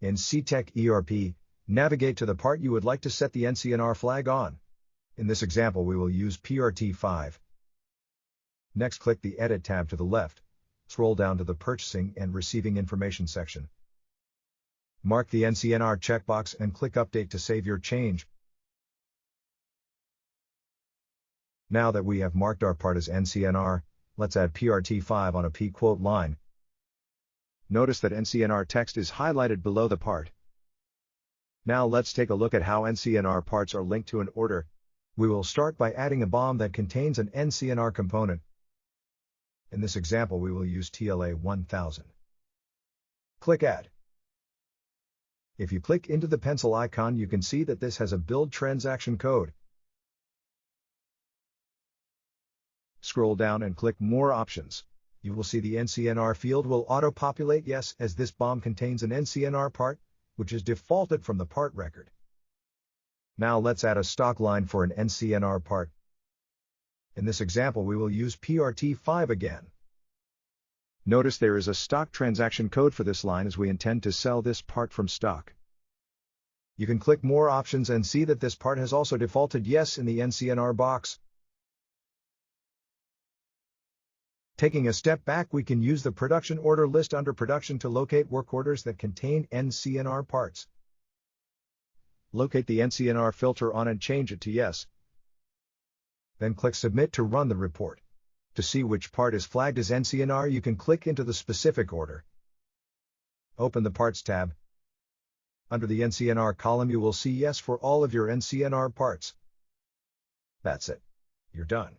In Cetec ERP, navigate to the part you would like to set the NCNR flag on. In this example we will use PRT5. Next click the Edit tab to the left, scroll down to the Purchasing and Receiving Information section. Mark the NCNR checkbox and click Update to save your change. Now that we have marked our part as NCNR, let's add PRT5 on a PQuote line. Notice that NCNR text is highlighted below the part. Now let's take a look at how NCNR parts are linked to an order. We will start by adding a BOM that contains an NCNR component. In this example we will use TLA 1000. Click Add. If you click into the pencil icon you can see that this has a build transaction code. Scroll down and click More Options. You will see the NCNR field will auto-populate yes as this BOM contains an NCNR part, which is defaulted from the part record. Now let's add a stock line for an NCNR part. In this example we will use PRT5 again. Notice there is a stock transaction code for this line as we intend to sell this part from stock. You can click More Options and see that this part has also defaulted yes in the NCNR box. Taking a step back, we can use the production order list under production to locate work orders that contain NCNR parts. Locate the NCNR filter on and change it to yes. Then click Submit to run the report. To see which part is flagged as NCNR, you can click into the specific order. Open the Parts tab. Under the NCNR column you will see yes for all of your NCNR parts. That's it. You're done.